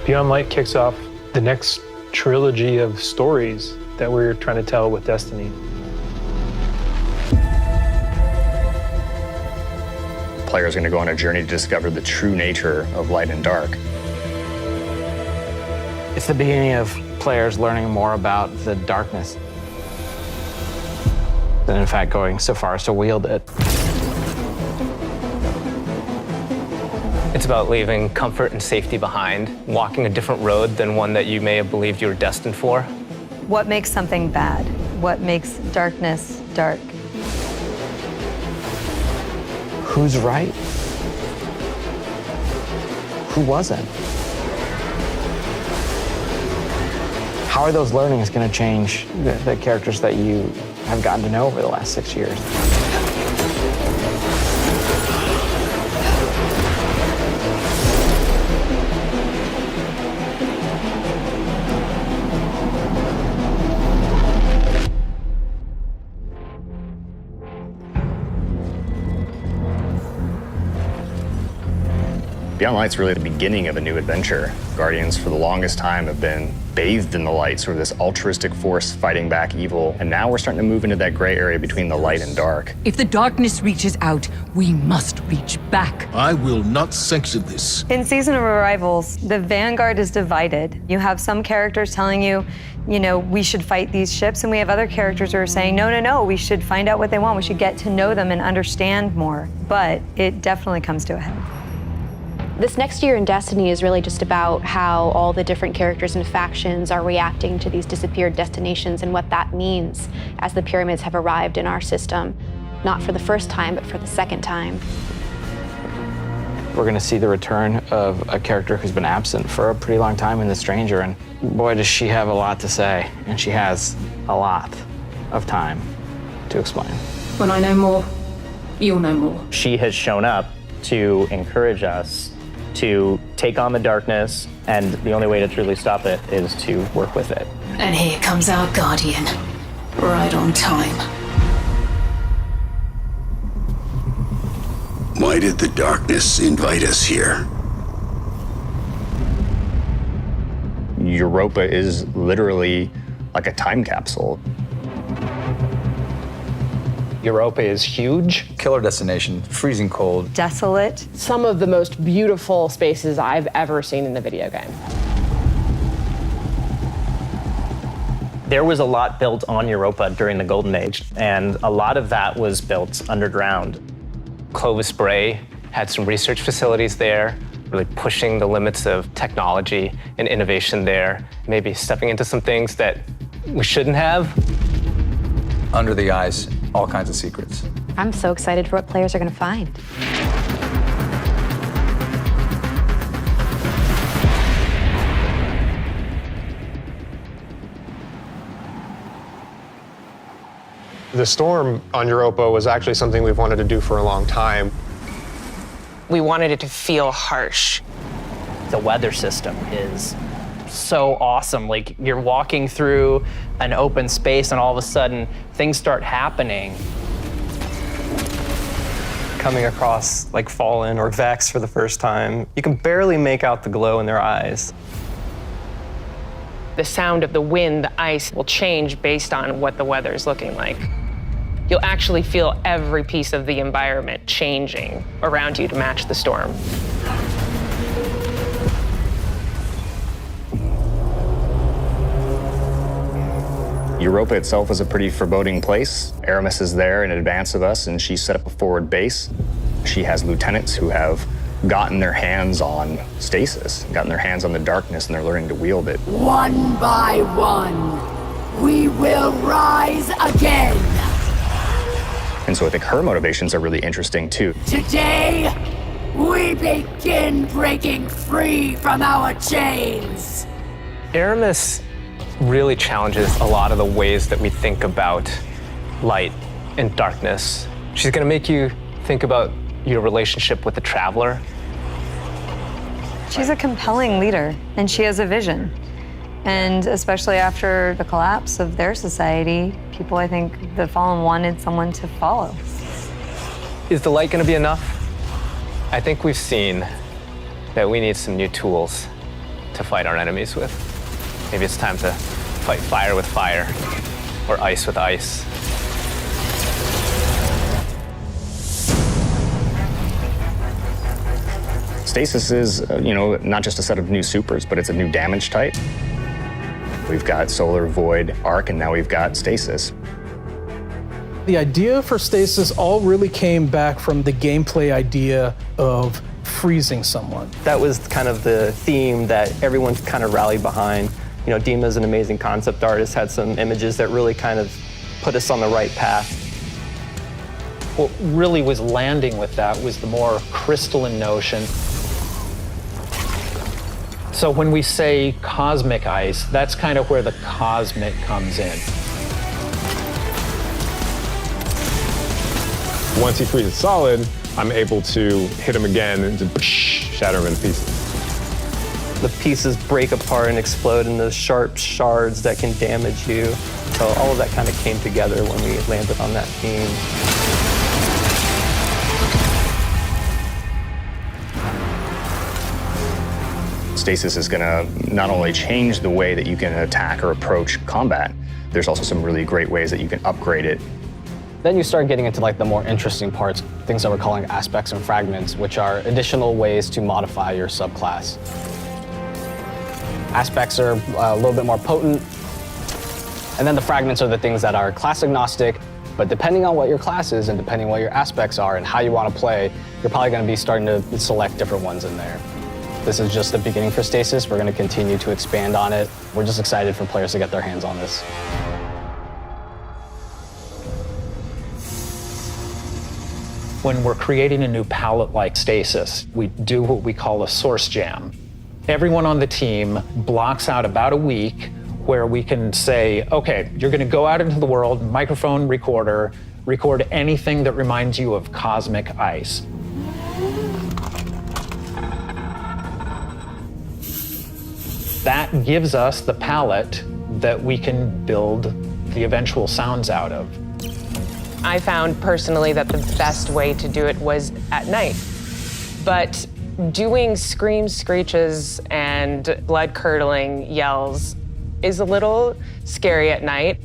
Beyond Light kicks off the next trilogy of stories that we're trying to tell with Destiny. Players are going to go on a journey to discover the true nature of light and dark. It's the beginning of players learning more about the darkness, and in fact going so far as to wield it. It's about leaving comfort and safety behind, walking a different road than one that you may have believed you were destined for. What makes something bad? What makes darkness dark? Who's right? Who wasn't? How are those learnings going to change the characters that you have gotten to know over the last 6 years? Beyond Light's really the beginning of a new adventure. Guardians, for the longest time, have been bathed in the light, sort of this altruistic force fighting back evil. And now we're starting to move into that gray area between the light and dark. If the darkness reaches out, we must reach back. I will not sanction this. In Season of Arrivals, the Vanguard is divided. You have some characters telling you, we should fight these ships, and we have other characters who are saying, no, we should find out what they want. We should get to know them and understand more. But it definitely comes to a head. This next year in Destiny is really just about how all the different characters and factions are reacting to these disappeared destinations and what that means as the pyramids have arrived in our system, not for the first time, but for the second time. We're going to see the return of a character who's been absent for a pretty long time in The Stranger, and boy, does she have a lot to say, and she has a lot of time to explain. When I know more, you'll know more. She has shown up to encourage us to take on the darkness, and the only way to truly stop it is to work with it. And here comes our Guardian, right on time. Why did the darkness invite us here? Europa is literally like a time capsule. Europa is huge. Killer destination, freezing cold. Desolate. Some of the most beautiful spaces I've ever seen in a video game. There was a lot built on Europa during the Golden Age, and a lot of that was built underground. Clovis Bray had some research facilities there, really pushing the limits of technology and innovation there, maybe stepping into some things that we shouldn't have. Under the ice, all kinds of secrets. I'm so excited for what players are going to find. The storm on Europa was actually something we've wanted to do for a long time. We wanted it to feel harsh. The weather system is so awesome. Like, you're walking through an open space and all of a sudden things start happening. Coming across like Fallen or Vex for the first time, you can barely make out the glow in their eyes. The sound of the wind, the ice will change based on what the weather is looking like. You'll actually feel every piece of the environment changing around you to match the storm. Europa itself is a pretty foreboding place. Aramis is there in advance of us, and she set up a forward base. She has lieutenants who have gotten their hands on stasis, gotten their hands on the darkness, and they're learning to wield it. One by one, we will rise again. And so I think her motivations are really interesting too. Today, we begin breaking free from our chains. Aramis really challenges a lot of the ways that we think about light and darkness. She's going to make you think about your relationship with the Traveler. She's a compelling leader, and she has a vision. And especially after the collapse of their society, people, I think, the Fallen wanted someone to follow. Is the light going to be enough? I think we've seen that we need some new tools to fight our enemies with. Maybe it's time to fight fire with fire, or ice with ice. Stasis is, not just a set of new supers, but it's a new damage type. We've got Solar, Void, Arc, and now we've got Stasis. The idea for Stasis all really came back from the gameplay idea of freezing someone. That was kind of the theme that everyone kind of rallied behind. Dima's an amazing concept artist, had some images that really kind of put us on the right path. What really was landing with that was the more crystalline notion. So when we say cosmic ice, that's kind of where the cosmic comes in. Once he freezes solid, I'm able to hit him again and just shatter him in pieces. The pieces break apart and explode in those sharp shards that can damage you. So all of that kind of came together when we landed on that theme. Stasis is gonna not only change the way that you can attack or approach combat, there's also some really great ways that you can upgrade it. Then you start getting into the more interesting parts, things that we're calling aspects and fragments, which are additional ways to modify your subclass. Aspects are a little bit more potent, and then the fragments are the things that are class agnostic, but depending on what your class is and depending on what your aspects are and how you want to play, you're probably going to be starting to select different ones in there. This is just the beginning for Stasis. We're going to continue to expand on it. We're just excited for players to get their hands on this. When we're creating a new palette like Stasis, we do what we call a source jam. Everyone on the team blocks out about a week where we can say, okay, you're going to go out into the world, microphone recorder, record anything that reminds you of cosmic ice. That gives us the palette that we can build the eventual sounds out of. I found personally that the best way to do it was at night. But doing screams, screeches, and blood-curdling yells is a little scary at night.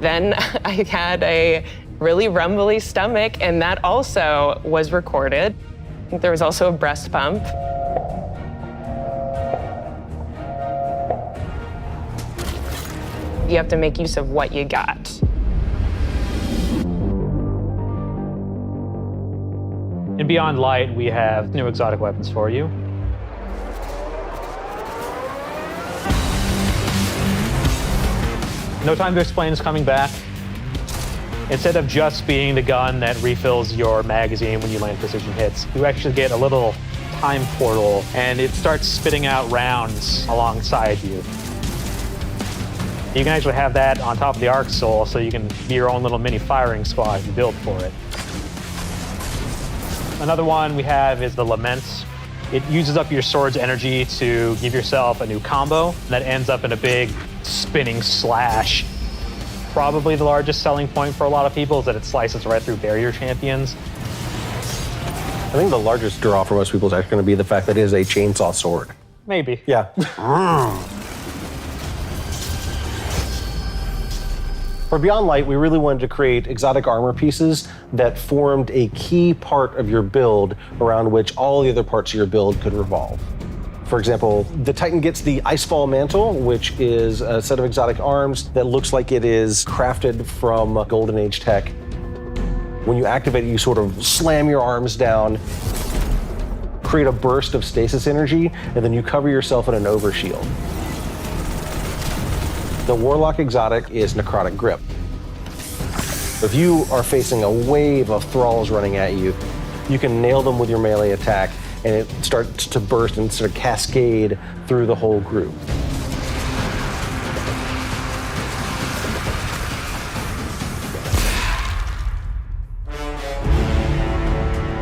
Then I had a really rumbly stomach, and that also was recorded. I think there was also a breast pump. You have to make use of what you got. In Beyond Light, we have new exotic weapons for you. No Time to Explain is coming back. Instead of just being the gun that refills your magazine when you land precision hits, you actually get a little time portal, and it starts spitting out rounds alongside you. You can actually have that on top of the Arc Soul, so you can be your own little mini firing squad if you build for it. Another one we have is the Laments. It uses up your sword's energy to give yourself a new combo that ends up in a big spinning slash. Probably the largest selling point for a lot of people is that it slices right through barrier champions. I think the largest draw for most people is actually going to be the fact that it is a chainsaw sword. Maybe. Yeah. For Beyond Light, we really wanted to create exotic armor pieces that formed a key part of your build around which all the other parts of your build could revolve. For example, the Titan gets the Icefall Mantle, which is a set of exotic arms that looks like it is crafted from Golden Age tech. When you activate it, you sort of slam your arms down, create a burst of stasis energy, and then you cover yourself in an overshield. The Warlock exotic is Necrotic Grip. If you are facing a wave of thralls running at you, you can nail them with your melee attack, and it starts to burst and sort of cascade through the whole group.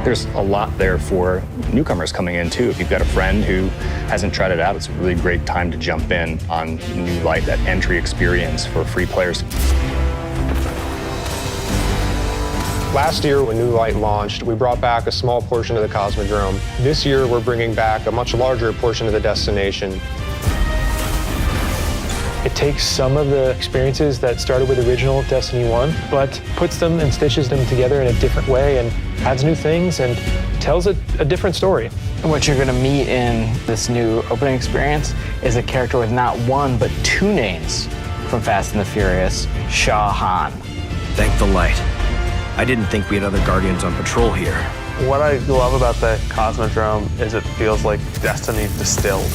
There's a lot there for newcomers coming in too. If you've got a friend who hasn't tried it out, it's a really great time to jump in on New Light, that entry experience for free players. Last year, when New Light launched, we brought back a small portion of the Cosmodrome. This year, we're bringing back a much larger portion of the destination. It takes some of the experiences that started with original Destiny 1, but puts them and stitches them together in a different way and adds new things and tells a different story. What you're gonna meet in this new opening experience is a character with not one, but two names from Fast and the Furious, Shah Han. Thank the light. I didn't think we had other Guardians on patrol here. What I love about the Cosmodrome is it feels like Destiny distilled.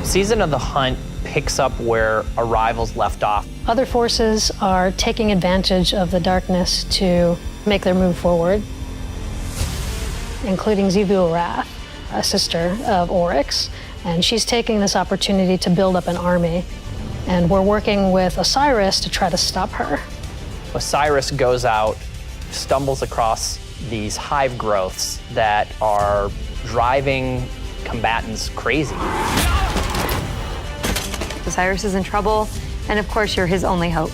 Season of the Hunt picks up where Arrival's left off. Other forces are taking advantage of the darkness to make their move forward, including Xivu Arath, a sister of Oryx, and she's taking this opportunity to build up an army. And we're working with Osiris to try to stop her. Osiris goes out, stumbles across these hive growths that are driving combatants crazy. Osiris is in trouble, and of course, you're his only hope.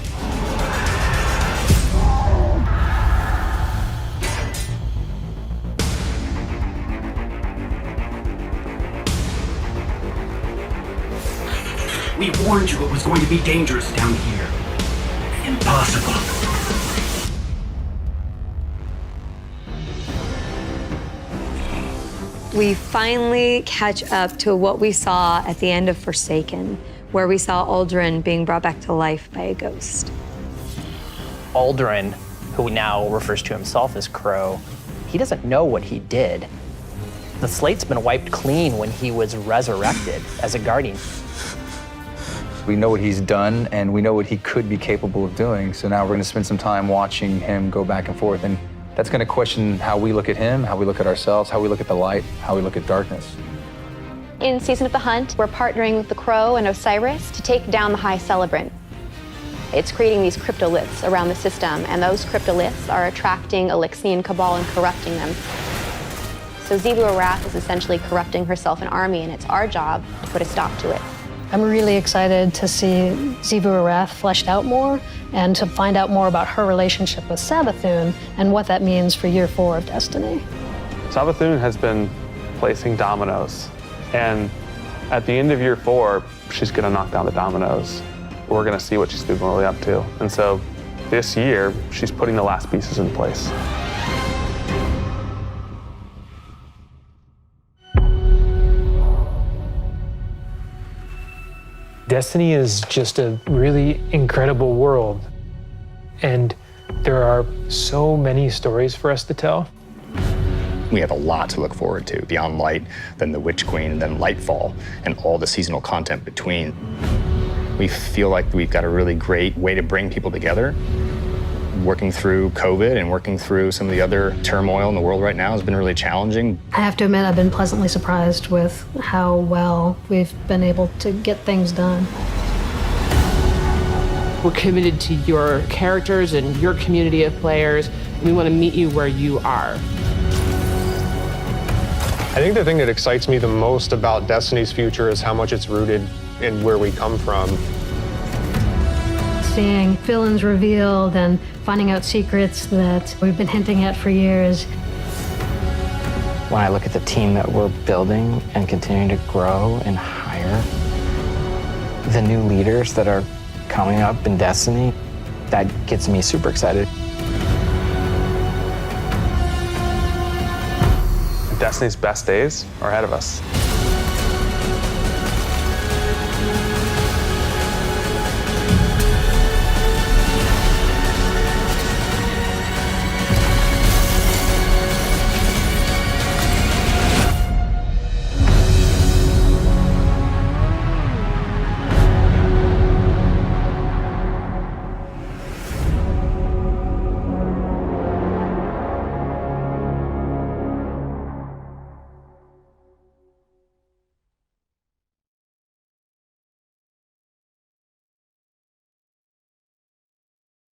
We warned you it was going to be dangerous down here. Impossible. We finally catch up to what we saw at the end of Forsaken, where we saw Aldrin being brought back to life by a ghost. Aldrin, who now refers to himself as Crow, he doesn't know what he did. The slate's been wiped clean when he was resurrected as a Guardian. We know what he's done, and we know what he could be capable of doing, so now we're going to spend some time watching him go back and forth, and that's going to question how we look at him, how we look at ourselves, how we look at the light, how we look at darkness. In Season of the Hunt, we're partnering with the Crow and Osiris to take down the High Celebrant. It's creating these cryptoliths around the system, and those cryptoliths are attracting Elixian Cabal and corrupting them. So Xivu Arath is essentially corrupting herself and army, and it's our job to put a stop to it. I'm really excited to see Xivu Arath fleshed out more and to find out more about her relationship with Savathun and what that means for year 4 of Destiny. Savathun has been placing dominoes, and at the end of year 4, she's gonna knock down the dominoes. We're gonna see what she's been really up to. And so this year, she's putting the last pieces in place. Destiny is just a really incredible world, and there are so many stories for us to tell. We have a lot to look forward to beyond Light, then the Witch Queen, and then Lightfall, and all the seasonal content between. We feel like we've got a really great way to bring people together. Working through COVID and working through some of the other turmoil in the world right now has been really challenging. I have to admit, I've been pleasantly surprised with how well we've been able to get things done. We're committed to your characters and your community of players. We want to meet you where you are. I think the thing that excites me the most about Destiny's future is how much it's rooted in where we come from. Seeing villains revealed and finding out secrets that we've been hinting at for years. When I look at the team that we're building and continuing to grow and hire, the new leaders that are coming up in Destiny, that gets me super excited. Destiny's best days are ahead of us.